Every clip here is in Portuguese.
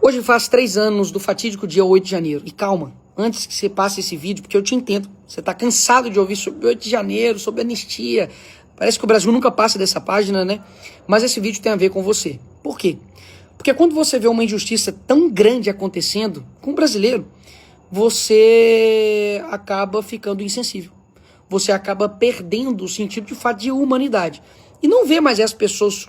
Hoje faz 3 anos do fatídico dia 8 de janeiro. E calma, antes que você passe esse vídeo, porque eu te entendo. Você tá cansado de ouvir sobre 8 de janeiro, sobre anistia. Parece que o Brasil nunca passa dessa página, né? Mas esse vídeo tem a ver com você. Por quê? Porque quando você vê uma injustiça tão grande acontecendo com o brasileiro, você acaba ficando insensível. Você acaba perdendo o sentido de fato de humanidade. E não vê mais essas pessoas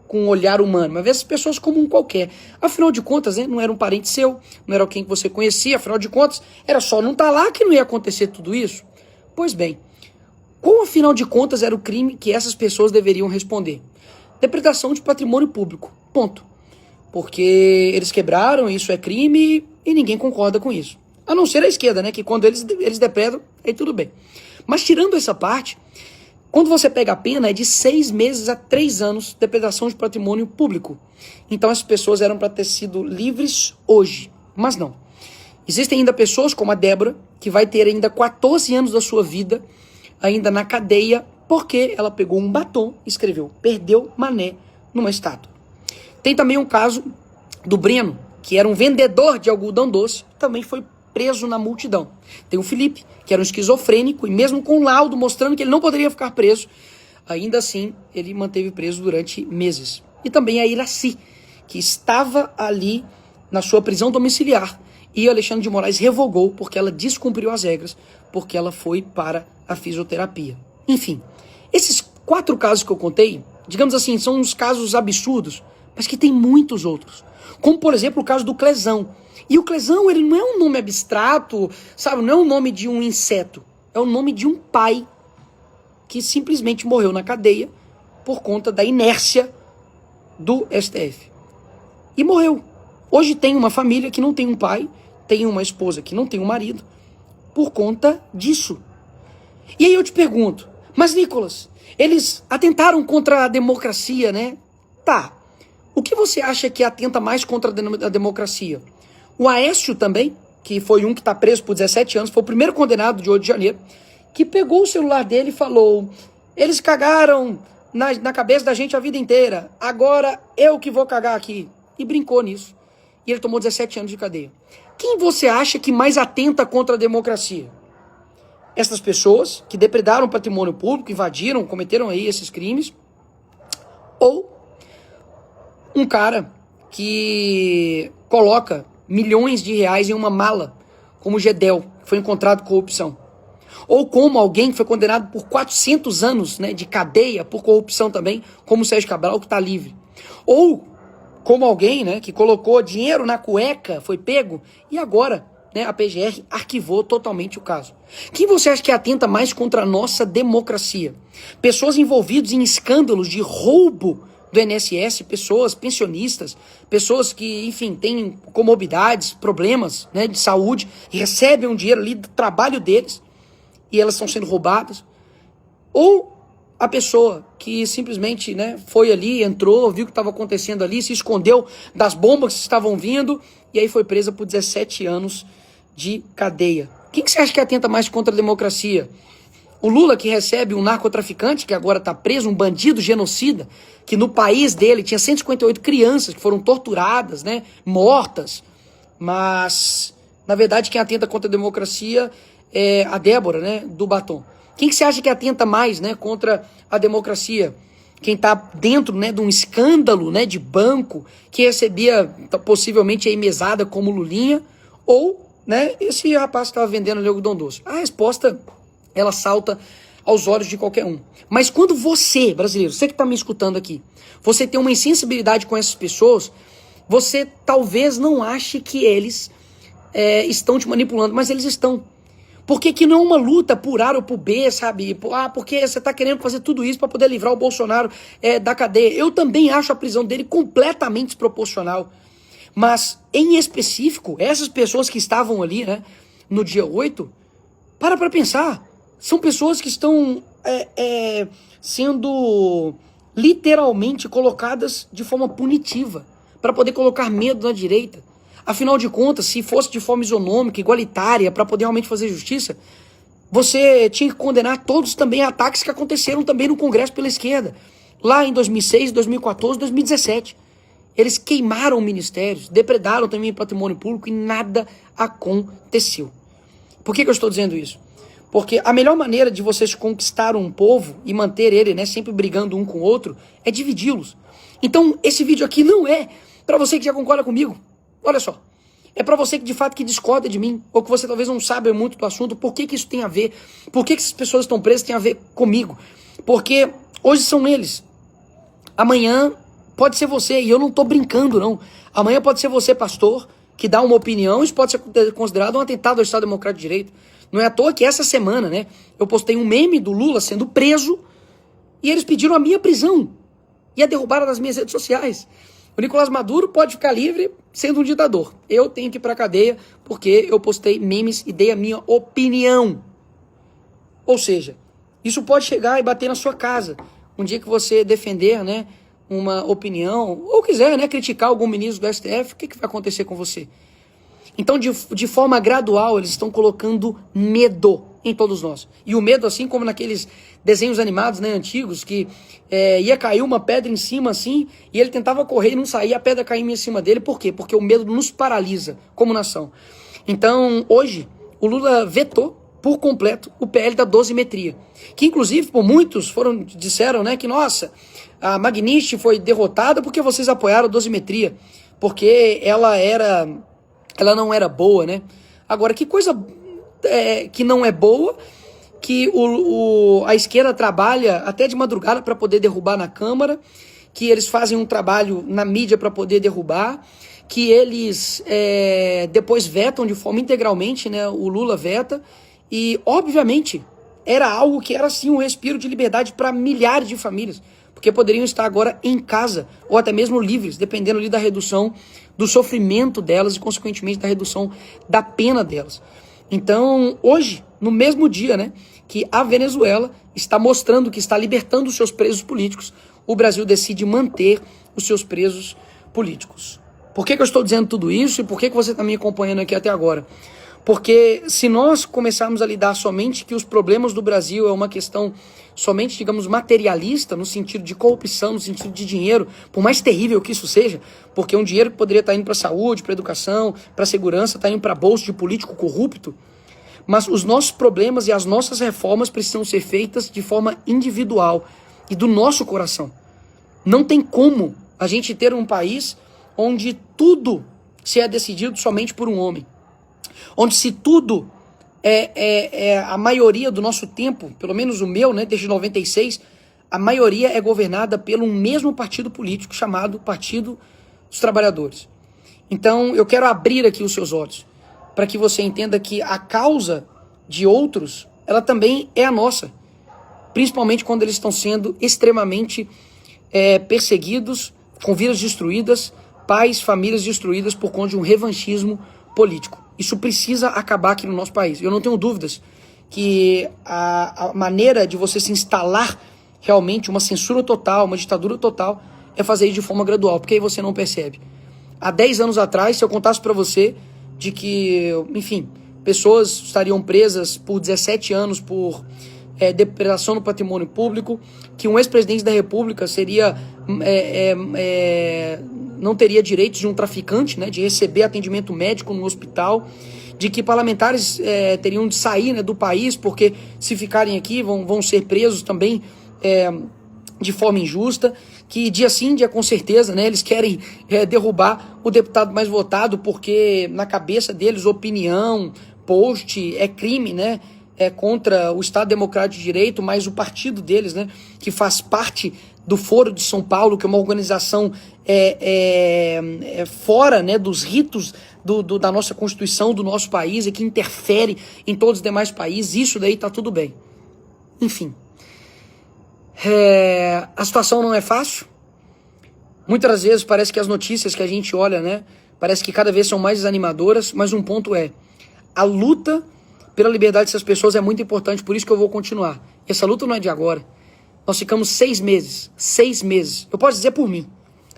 com um olhar humano, mas vê essas pessoas como um qualquer. Afinal de contas, né, não era um parente seu, não era alguém que você conhecia, afinal de contas, era só não estar lá que não ia acontecer tudo isso. Pois bem, qual afinal de contas era o crime que essas pessoas deveriam responder? Depredação de patrimônio público, ponto. Porque eles quebraram, isso é crime e ninguém concorda com isso. A não ser a esquerda, né, que quando eles depredam, aí tudo bem. Mas tirando essa parte, quando você pega a pena, é de 6 meses a 3 anos de depredação de patrimônio público. Então as pessoas eram para ter sido livres hoje, mas não. Existem ainda pessoas como a Débora, que vai ter ainda 14 anos da sua vida ainda na cadeia, porque ela pegou um batom e escreveu "perdeu mané" numa estátua. Tem também um caso do Breno, que era um vendedor de algodão doce, também foi preso na multidão. Tem o Felipe, que era um esquizofrênico, e mesmo com laudo mostrando que ele não poderia ficar preso, ainda assim ele manteve preso durante meses. E também a Iraci, que estava ali na sua prisão domiciliar, e Alexandre de Moraes revogou porque ela descumpriu as regras, porque ela foi para a fisioterapia. Enfim, esses 4 casos que eu contei, digamos assim, são uns casos absurdos, mas que tem muitos outros. Como, por exemplo, o caso do Clesão. E o Clesão, ele não é um nome abstrato, sabe? Não é o nome de um inseto. É o nome de um pai que simplesmente morreu na cadeia por conta da inércia do STF. E morreu. Hoje tem uma família que não tem um pai, tem uma esposa que não tem um marido, por conta disso. E aí eu te pergunto, mas Nicolas, eles atentaram contra a democracia, né? Tá. O que você acha que atenta mais contra a democracia? O Aécio também, que foi um que está preso por 17 anos, foi o primeiro condenado de 8 de janeiro, que pegou o celular dele e falou: eles cagaram na cabeça da gente a vida inteira, agora eu que vou cagar aqui. E brincou nisso. E ele tomou 17 anos de cadeia. Quem você acha que mais atenta contra a democracia? Essas pessoas que depredaram o patrimônio público, invadiram, cometeram aí esses crimes, ou um cara que coloca milhões de reais em uma mala, como o Gedel, que foi encontrado com corrupção. Ou como alguém que foi condenado por 400 anos, né, de cadeia por corrupção também, como o Sérgio Cabral, que está livre. Ou como alguém, né, que colocou dinheiro na cueca, foi pego, e agora, né, a PGR arquivou totalmente o caso. Quem você acha que atenta mais contra a nossa democracia? Pessoas envolvidas em escândalos de roubo do INSS, pessoas pensionistas, pessoas que, enfim, têm comorbidades, problemas, né, de saúde, e recebem um dinheiro ali do trabalho deles, e elas estão sendo roubadas. Ou a pessoa que simplesmente, né, foi ali, entrou, viu o que estava acontecendo ali, se escondeu das bombas que estavam vindo, e aí foi presa por 17 anos de cadeia. Quem que você acha que atenta mais contra a democracia? O Lula, que recebe um narcotraficante, que agora está preso, um bandido genocida, que no país dele tinha 158 crianças que foram torturadas, né, mortas. Mas, na verdade, quem atenta contra a democracia é a Débora, né, do batom. Quem que você acha que atenta mais, né, contra a democracia? Quem está dentro, né, de um escândalo, né, de banco, que recebia possivelmente a mesada como Lulinha, ou, né, esse rapaz que estava vendendo algodão doce? A resposta, ela salta aos olhos de qualquer um. Mas quando você, brasileiro, você que está me escutando aqui, você tem uma insensibilidade com essas pessoas, você talvez não ache que eles estão te manipulando, mas eles estão. Porque que não é uma luta por A ou por B, sabe? Porque você está querendo fazer tudo isso para poder livrar o Bolsonaro da cadeia. Eu também acho a prisão dele completamente desproporcional. Mas, em específico, essas pessoas que estavam ali, né, no dia 8, para pensar. São pessoas que estão sendo literalmente colocadas de forma punitiva, para poder colocar medo na direita. Afinal de contas, se fosse de forma isonômica, igualitária, para poder realmente fazer justiça, você tinha que condenar todos também ataques que aconteceram também no Congresso pela esquerda, lá em 2006, 2014, 2017. Eles queimaram ministérios, depredaram também patrimônio público e nada aconteceu. Por que eu estou dizendo isso? Porque a melhor maneira de vocês conquistar um povo e manter ele, né, sempre brigando um com o outro, é dividi-los. Então, esse vídeo aqui não é para você que já concorda comigo. Olha só. É para você que de fato que discorda de mim, ou que você talvez não saiba muito do assunto, por que isso tem a ver, por que essas pessoas estão presas tem a ver comigo. Porque hoje são eles. Amanhã pode ser você, e eu não estou brincando não. Amanhã pode ser você, pastor, que dá uma opinião, isso pode ser considerado um atentado ao Estado Democrático de Direito. Não é à toa que essa semana, né, eu postei um meme do Lula sendo preso e eles pediram a minha prisão e a derrubaram das minhas redes sociais. O Nicolás Maduro pode ficar livre sendo um ditador. Eu tenho que ir pra cadeia porque eu postei memes e dei a minha opinião. Ou seja, isso pode chegar e bater na sua casa. Um dia que você defender, né, uma opinião, ou quiser, né, criticar algum ministro do STF, o que vai acontecer com você? Então, de forma gradual, eles estão colocando medo em todos nós. E o medo, assim como naqueles desenhos animados, né, antigos, que ia cair uma pedra em cima, assim, e ele tentava correr e não saía, a pedra caía em cima dele. Por quê? Porque o medo nos paralisa como nação. Então, hoje, o Lula vetou por completo o PL da dosimetria. Que, inclusive, por muitos disseram, né, que, nossa, a Magnitsky foi derrotada porque vocês apoiaram a dosimetria. Porque ela não era boa, né? Agora, que coisa que não é boa, que a esquerda trabalha até de madrugada para poder derrubar na Câmara, que eles fazem um trabalho na mídia para poder derrubar, que eles depois vetam de forma integralmente, né? O Lula veta, e obviamente era algo que era sim um respiro de liberdade para milhares de famílias, porque poderiam estar agora em casa, ou até mesmo livres, dependendo ali da redução do sofrimento delas e, consequentemente, da redução da pena delas. Então, hoje, no mesmo dia, né, que a Venezuela está mostrando que está libertando os seus presos políticos, o Brasil decide manter os seus presos políticos. Por que eu estou dizendo tudo isso e por que você está me acompanhando aqui até agora? Porque se nós começarmos a lidar somente que os problemas do Brasil é uma questão somente, digamos, materialista, no sentido de corrupção, no sentido de dinheiro, por mais terrível que isso seja, porque um dinheiro que poderia estar indo para a saúde, para a educação, para a segurança, está indo para bolso de político corrupto, mas os nossos problemas e as nossas reformas precisam ser feitas de forma individual e do nosso coração. Não tem como a gente ter um país onde tudo se é decidido somente por um homem. Onde se tudo a maioria do nosso tempo, pelo menos o meu, né, desde 96, a maioria é governada pelo mesmo partido político chamado Partido dos Trabalhadores. Então eu quero abrir aqui os seus olhos para que você entenda que a causa de outros, ela também é a nossa, principalmente quando eles estão sendo extremamente perseguidos, com vidas destruídas, pais, famílias destruídas por conta de um revanchismo político. Isso precisa acabar aqui no nosso país. Eu não tenho dúvidas que a maneira de você se instalar realmente uma censura total, uma ditadura total, é fazer isso de forma gradual, porque aí você não percebe. Há 10 anos atrás, se eu contasse para você de que, enfim, pessoas estariam presas por 17 anos por depredação do patrimônio público, que um ex-presidente da República seria não teria direitos de um traficante, né, de receber atendimento médico no hospital, de que parlamentares teriam de sair, né, do país, porque se ficarem aqui vão ser presos também de forma injusta, que dia sim, dia com certeza, né, eles querem derrubar o deputado mais votado, porque na cabeça deles opinião, post é crime, né, contra o Estado Democrático de Direito, mas o partido deles, né, que faz parte do Foro de São Paulo, que é uma organização fora, né, dos ritos da nossa Constituição, do nosso país, e que interfere em todos os demais países, isso daí tá tudo bem. Enfim, a situação não é fácil. Muitas vezes parece que as notícias que a gente olha, né, parece que cada vez são mais desanimadoras, mas um ponto a luta pela liberdade dessas pessoas é muito importante, por isso que eu vou continuar. Essa luta não é de agora. Nós ficamos 6 meses, eu posso dizer por mim,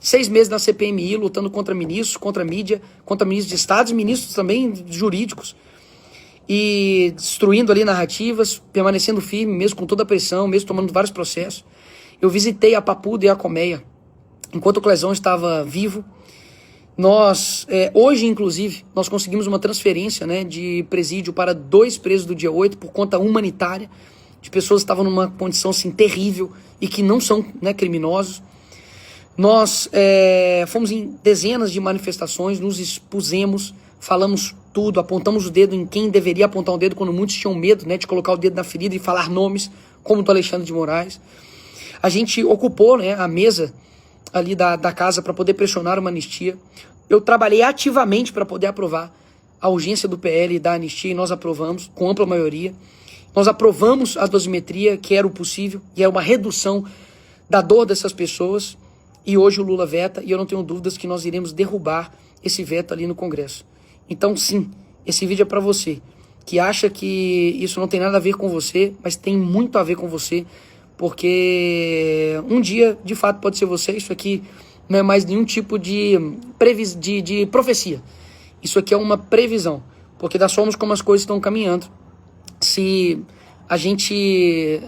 6 meses na CPMI, lutando contra ministros, contra mídia, contra ministros de estados, ministros também jurídicos, e destruindo ali narrativas, permanecendo firme, mesmo com toda a pressão, mesmo tomando vários processos. Eu visitei a Papuda e a Colmeia, enquanto o Clezão estava vivo, nós, hoje inclusive, nós conseguimos uma transferência, né, de presídio para 2 presos do dia 8 por conta humanitária, de pessoas que estavam numa condição assim, terrível e que não são, né, criminosos. Nós fomos em dezenas de manifestações, nos expusemos, falamos tudo, apontamos o dedo em quem deveria apontar o dedo quando muitos tinham medo, né, de colocar o dedo na ferida e falar nomes, como o do Alexandre de Moraes. A gente ocupou, né, a mesa ali da casa para poder pressionar uma anistia. Eu trabalhei ativamente para poder aprovar a urgência do PL e da anistia e nós aprovamos com ampla maioria. Nós aprovamos a dosimetria, que era o possível, e é uma redução da dor dessas pessoas. E hoje o Lula veta, e eu não tenho dúvidas que nós iremos derrubar esse veto ali no Congresso. Então, sim, esse vídeo é para você, que acha que isso não tem nada a ver com você, mas tem muito a ver com você, porque um dia, de fato, pode ser você. Isso aqui não é mais nenhum tipo de profecia. Isso aqui é uma previsão, porque da forma como as coisas estão caminhando, se a gente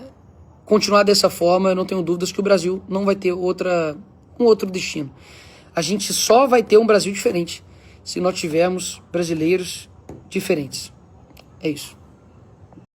continuar dessa forma, eu não tenho dúvidas que o Brasil não vai ter um outro destino. A gente só vai ter um Brasil diferente se nós tivermos brasileiros diferentes. É isso.